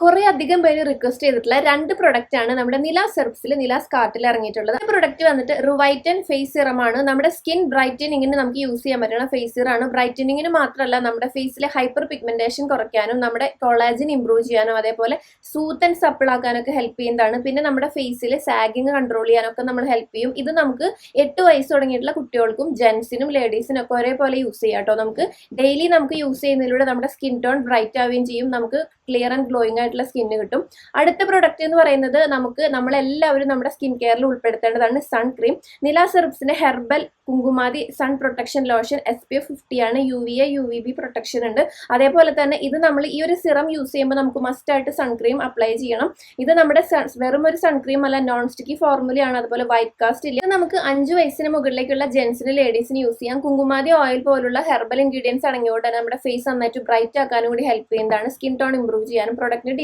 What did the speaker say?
കുറെ അധികം പേര് റിക്വസ്റ്റ് ചെയ്തിട്ടുള്ള 2 പ്രൊഡക്റ്റ് ആണ് നമ്മുടെ നില സെർപ്സിൽ നിലാസ് കാർട്ടിൽ ഇറങ്ങിയിട്ടുള്ളത്. പ്രൊഡക്റ്റ് വന്നിട്ട് റിവൈറ്റൻ ഫേസ് സിറം ആണ്. നമ്മുടെ സ്കിൻ ബ്രൈറ്റനിങ്ങിന് നമുക്ക് യൂസ് ചെയ്യാൻ പറ്റുന്ന ഫേസ് സിറം ആണ്. ബ്രൈറ്റനിങ്ങിന് മാത്രമല്ല, നമ്മുടെ ഫേസിലെ ഹൈപ്പർ പിഗ്മെന്റേഷൻ കുറയ്ക്കാനും നമ്മുടെ കൊളാജൻ ഇംപ്രൂവ് ചെയ്യാനും അതേപോലെ സൂത്ത് ആൻഡ് സപ്പിൾ ആക്കാനൊക്കെ ഹെൽപ്പ് ചെയ്യുന്നതാണ്. പിന്നെ നമ്മുടെ ഫേസിൽ സാഗിങ് കൺട്രോൾ ചെയ്യാനൊക്കെ നമ്മൾ ഹെൽപ്പ് ചെയ്യും. ഇത് നമുക്ക് 8 വയസ്സ് തുടങ്ങിയിട്ടുള്ള കുട്ടികൾക്കും ജെൻസിനും ലേഡീസിനും ഒക്കെ ഒരേപോലെ യൂസ് ചെയ്യാം കേട്ടോ. നമുക്ക് ഡെയിലി നമുക്ക് യൂസ് ചെയ്യുന്നതിലൂടെ നമ്മുടെ സ്കിൻ ടോൺ ബ്രൈറ്റ് ആവുകയും ചെയ്യും. നമുക്ക് ക്ലിയർ ആൻഡ് ഗ്ലോയിങ് ആയിട്ടുള്ള സ്കിന്ന് കിട്ടും. അടുത്ത പ്രൊഡക്റ്റ് എന്ന് പറയുന്നത് നമ്മളെല്ലാവരും നമ്മുടെ സ്കിൻ കെയറിൽ ഉൾപ്പെടുത്തേണ്ടതാണ് സൺക്രീം. നില സെർപ്സിന്റെ herbal Kumkumadi sun protection lotion SPF 50 ആണ്. UVA UVB പ്രൊട്ടക്ഷൻ ഉണ്ട്. അതേപോലെ തന്നെ ഇത് നമ്മൾ ഈ ഒരു സിറം യൂസ് ചെയ്യുമ്പോൾ നമുക്ക് മസ്റ്റ് ആയിട്ട് സൺക്രീം അപ്ലൈ ചെയ്യണം. ഇത് നമ്മുടെ വെറും ഒരു സൺക്രീം അല്ല, നോൺ സ്റ്റിക്കി ഫോർമുലയാണ്. അതുപോലെ വൈറ്റ് കാസ്റ്റ് ഇല്ല. നമുക്ക് 5 വയസ്സിന് മുകളിലേക്കുള്ള ജെൻസിന് ലേഡീസിന് യൂസ് ചെയ്യാം. കുങ്കുമാതി ഓയിൽ പോലുള്ള ഹെർബൽ ഇൻഗ്രീഡിയൻസ് അടങ്ങിയോടെ നമ്മുടെ ഫേസ് നന്നായിട്ട് ബ്രൈറ്റ് ആക്കാനും കൂടി ഹെൽപ്പ് ചെയ്യുന്നതാണ്. സ്കിൻ ടോൺ ഇംപ്രൂവ് ചെയ്യാനും. പ്രൊഡക്റ്റിന്